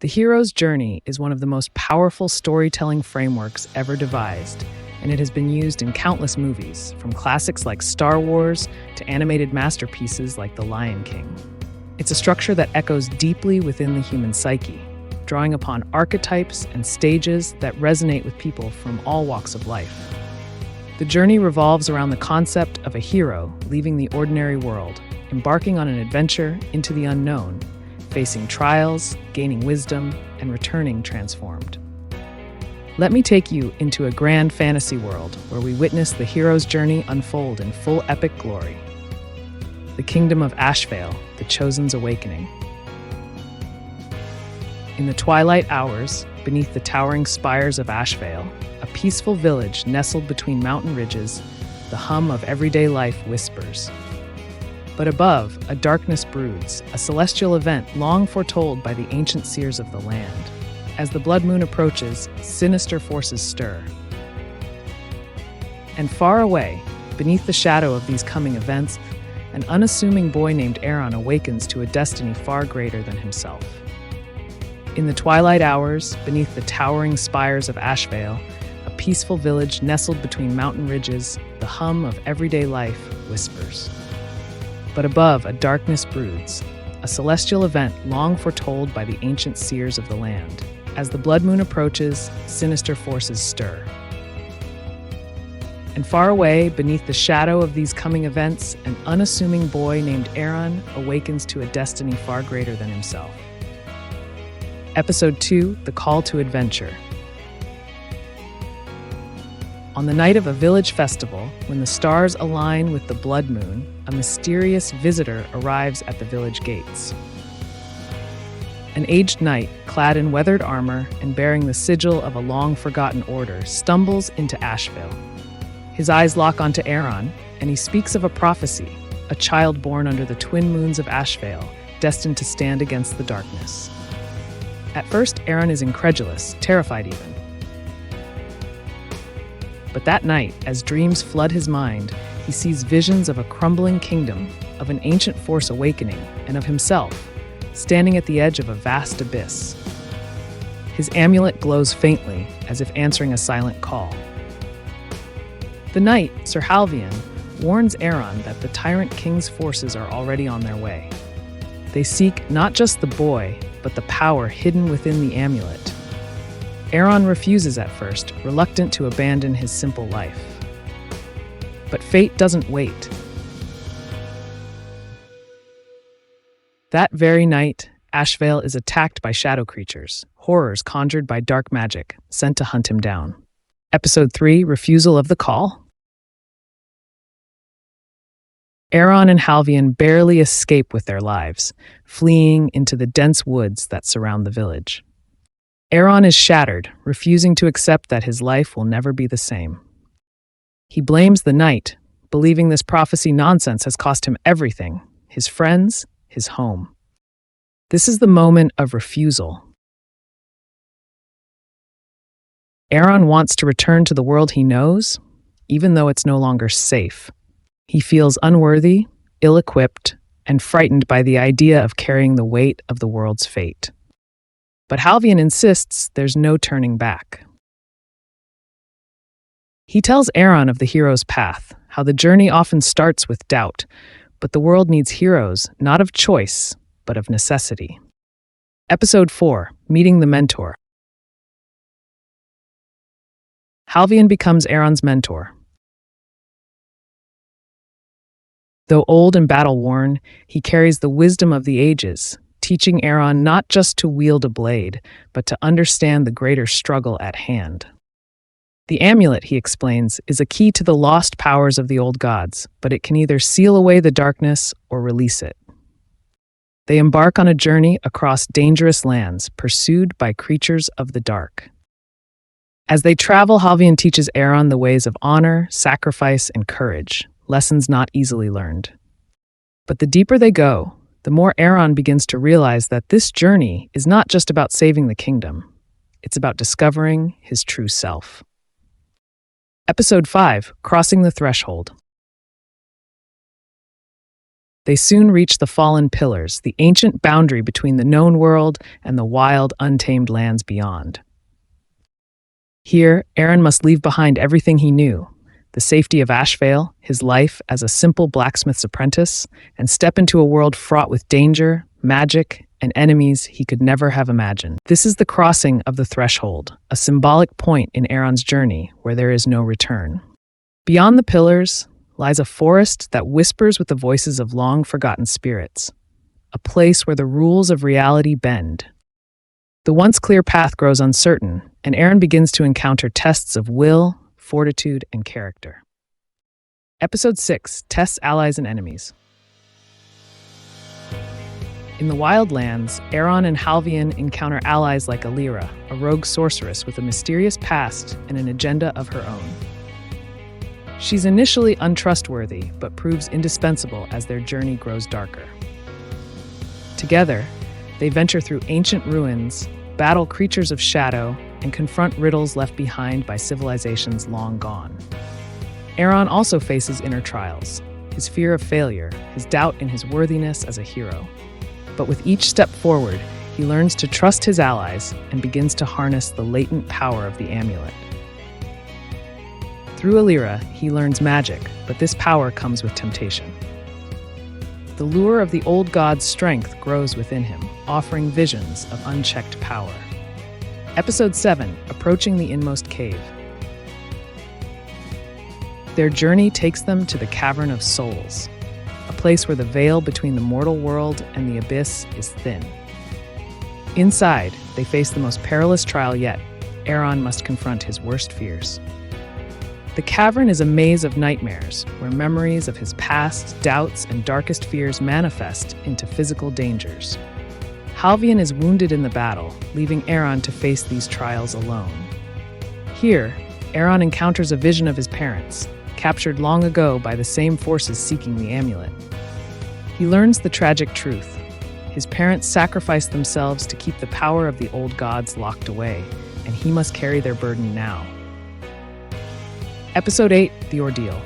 The hero's journey is one of the most powerful storytelling frameworks ever devised, and it has been used in countless movies, from classics like Star Wars to animated masterpieces like The Lion King. It's a structure that echoes deeply within the human psyche, drawing upon archetypes and stages that resonate with people from all walks of life. The journey revolves around the concept of a hero leaving the ordinary world, embarking on an adventure into the unknown, facing trials, gaining wisdom, and returning transformed. Let me take you into a grand fantasy world where we witness the hero's journey unfold in full epic glory. The kingdom of Ashvale, the Chosen's awakening. In the twilight hours, beneath the towering spires of Ashvale, a peaceful village nestled between mountain ridges, the hum of everyday life whispers. But above, a darkness broods, a celestial event long foretold by the ancient seers of the land. As the blood moon approaches, sinister forces stir. And far away, beneath the shadow of these coming events, an unassuming boy named Aaron awakens to a destiny far greater than himself. In the twilight hours, beneath the towering spires of Ashvale, a peaceful village nestled between mountain ridges, the hum of everyday life whispers. But above, a darkness broods, a celestial event long foretold by the ancient seers of the land. As the blood moon approaches, sinister forces stir. And far away, beneath the shadow of these coming events, an unassuming boy named Aaron awakens to a destiny far greater than himself. Episode 2, The Call to Adventure. On the night of a village festival, when the stars align with the blood moon, a mysterious visitor arrives at the village gates. An aged knight, clad in weathered armor and bearing the sigil of a long-forgotten order, stumbles into Ashvale. His eyes lock onto Aaron, and he speaks of a prophecy, a child born under the twin moons of Ashvale, destined to stand against the darkness. At first, Aaron is incredulous, terrified even. But that night, as dreams flood his mind, he sees visions of a crumbling kingdom, of an ancient force awakening, and of himself, standing at the edge of a vast abyss. His amulet glows faintly, as if answering a silent call. The knight, Sir Halvian, warns Aaron that the tyrant king's forces are already on their way. They seek not just the boy, but the power hidden within the amulet. Aaron refuses at first, reluctant to abandon his simple life. But fate doesn't wait. That very night, Ashvale is attacked by shadow creatures, horrors conjured by dark magic, sent to hunt him down. Episode 3, Refusal of the Call. Aaron and Halvian barely escape with their lives, fleeing into the dense woods that surround the village. Aaron is shattered, refusing to accept that his life will never be the same. He blames the knight, believing this prophecy nonsense has cost him everything, his friends, his home. This is the moment of refusal. Aaron wants to return to the world he knows, even though it's no longer safe. He feels unworthy, ill-equipped, and frightened by the idea of carrying the weight of the world's fate. But Halvian insists there's no turning back. He tells Aaron of the hero's path, how the journey often starts with doubt, but the world needs heroes, not of choice, but of necessity. Episode 4, Meeting the Mentor. Halvian becomes Aaron's mentor. Though old and battle-worn, he carries the wisdom of the ages, teaching Aaron not just to wield a blade, but to understand the greater struggle at hand. The amulet, he explains, is a key to the lost powers of the old gods, but it can either seal away the darkness or release it. They embark on a journey across dangerous lands, pursued by creatures of the dark. As they travel, Halvian teaches Aaron the ways of honor, sacrifice, and courage, lessons not easily learned. But the deeper they go, the more Aaron begins to realize that this journey is not just about saving the kingdom. It's about discovering his true self. Episode 5, Crossing the Threshold. They soon reach the Fallen Pillars, the ancient boundary between the known world and the wild, untamed lands beyond. Here, Aaron must leave behind everything he knew, the safety of Ashvale, his life as a simple blacksmith's apprentice, and step into a world fraught with danger, magic, and enemies he could never have imagined. This is the crossing of the threshold, a symbolic point in Aaron's journey where there is no return. Beyond the pillars lies a forest that whispers with the voices of long-forgotten spirits, a place where the rules of reality bend. The once clear path grows uncertain, and Aaron begins to encounter tests of will, fortitude, and character. Episode 6 tests allies and enemies. In the Wildlands, Aaron and Halvian encounter allies like Alira, a rogue sorceress with a mysterious past and an agenda of her own. She's initially untrustworthy, but proves indispensable as their journey grows darker. Together, they venture through ancient ruins, battle creatures of shadow, and confront riddles left behind by civilizations long gone. Aaron also faces inner trials, his fear of failure, his doubt in his worthiness as a hero. But with each step forward, he learns to trust his allies and begins to harness the latent power of the amulet. Through Alira, he learns magic, but this power comes with temptation. The lure of the old god's strength grows within him, offering visions of unchecked power. Episode 7, Approaching the Inmost Cave. Their journey takes them to the Cavern of Souls, a place where the veil between the mortal world and the abyss is thin. Inside, they face the most perilous trial yet. Aaron must confront his worst fears. The cavern is a maze of nightmares, where memories of his past, doubts, and darkest fears manifest into physical dangers. Halvian is wounded in the battle, leaving Aaron to face these trials alone. Here, Aaron encounters a vision of his parents, captured long ago by the same forces seeking the amulet. He learns the tragic truth. His parents sacrificed themselves to keep the power of the old gods locked away, and he must carry their burden now. Episode 8, The Ordeal.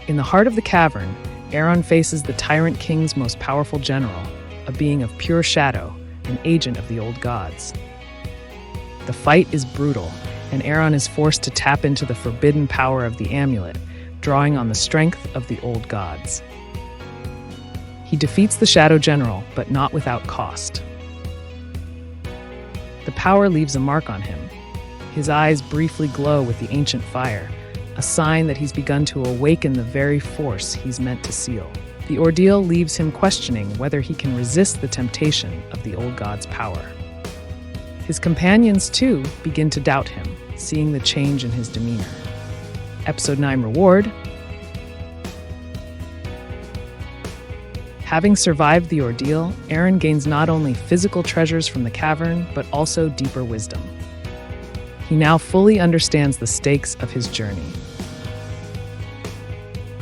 In the heart of the cavern, Aaron faces the Tyrant King's most powerful general, a being of pure shadow, an agent of the old gods. The fight is brutal, and Aaron is forced to tap into the forbidden power of the amulet, drawing on the strength of the old gods. He defeats the Shadow General, but not without cost. The power leaves a mark on him. His eyes briefly glow with the ancient fire, a sign that he's begun to awaken the very force he's meant to seal. The ordeal leaves him questioning whether he can resist the temptation of the old god's power. His companions, too, begin to doubt him, seeing the change in his demeanor. Episode 9, Reward. Having survived the ordeal, Aaron gains not only physical treasures from the cavern, but also deeper wisdom. He now fully understands the stakes of his journey.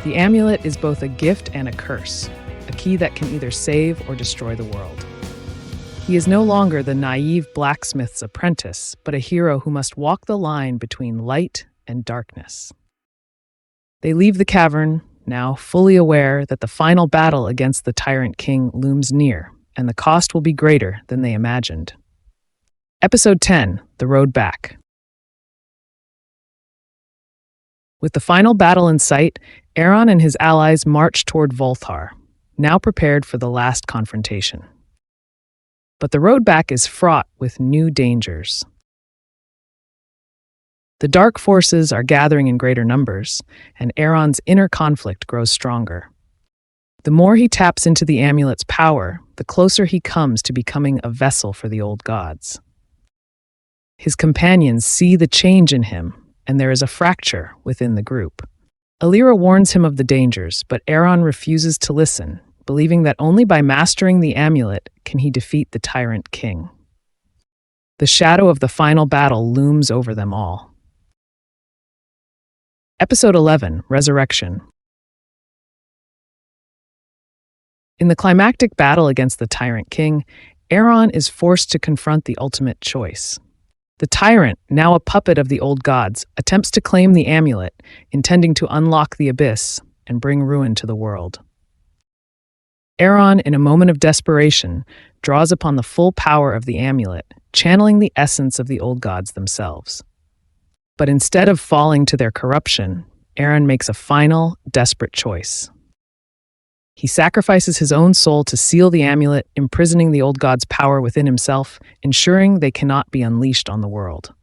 The amulet is both a gift and a curse, a key that can either save or destroy the world. He is no longer the naive blacksmith's apprentice, but a hero who must walk the line between light and darkness. They leave the cavern, now fully aware that the final battle against the Tyrant King looms near, and the cost will be greater than they imagined. Episode 10, The Road Back. With the final battle in sight, Aaron and his allies march toward Volthar, now prepared for the last confrontation. But the road back is fraught with new dangers. The dark forces are gathering in greater numbers, and Aaron's inner conflict grows stronger. The more he taps into the amulet's power, the closer he comes to becoming a vessel for the old gods. His companions see the change in him, and there is a fracture within the group. Alira warns him of the dangers, but Aaron refuses to listen, believing that only by mastering the amulet can he defeat the Tyrant King. The shadow of the final battle looms over them all. Episode 11, Resurrection. In the climactic battle against the Tyrant King, Aaron is forced to confront the ultimate choice. The tyrant, now a puppet of the old gods, attempts to claim the amulet, intending to unlock the abyss and bring ruin to the world. Aaron, in a moment of desperation, draws upon the full power of the amulet, channeling the essence of the old gods themselves. But instead of falling to their corruption, Aaron makes a final, desperate choice. He sacrifices his own soul to seal the amulet, imprisoning the old god's power within himself, ensuring they cannot be unleashed on the world.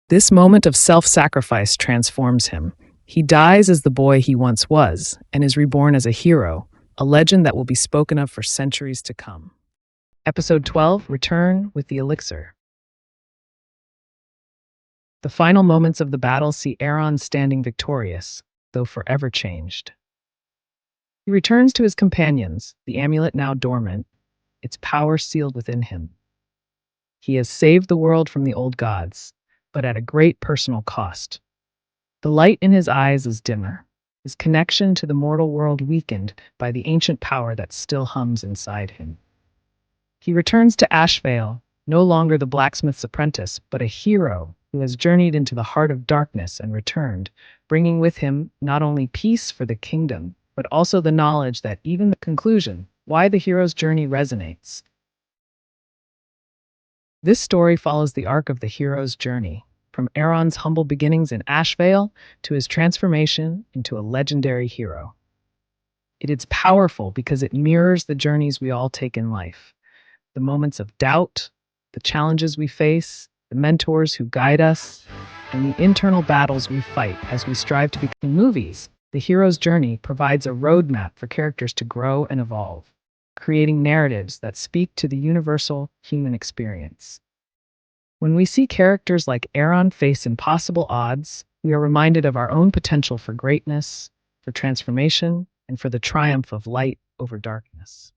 This moment of self-sacrifice transforms him. He dies as the boy he once was, and is reborn as a hero, a legend that will be spoken of for centuries to come. Episode 12, Return with the Elixir. The final moments of the battle see Aaron standing victorious, though forever changed. He returns to his companions, the amulet now dormant, its power sealed within him. He has saved the world from the old gods, but at a great personal cost. The light in his eyes is dimmer, his connection to the mortal world weakened by the ancient power that still hums inside him. He returns to Ashvale, no longer the blacksmith's apprentice, but a hero who has journeyed into the heart of darkness and returned, bringing with him not only peace for the kingdom, but also the knowledge that even the conclusion, why the hero's journey resonates. This story follows the arc of the hero's journey, from Aaron's humble beginnings in Ashvale to his transformation into a legendary hero. It is powerful because it mirrors the journeys we all take in life, the moments of doubt, the challenges we face, the mentors who guide us, and the internal battles we fight as we strive to become movies. The hero's journey provides a roadmap for characters to grow and evolve, creating narratives that speak to the universal human experience. When we see characters like Aaron face impossible odds, we are reminded of our own potential for greatness, for transformation, and for the triumph of light over darkness.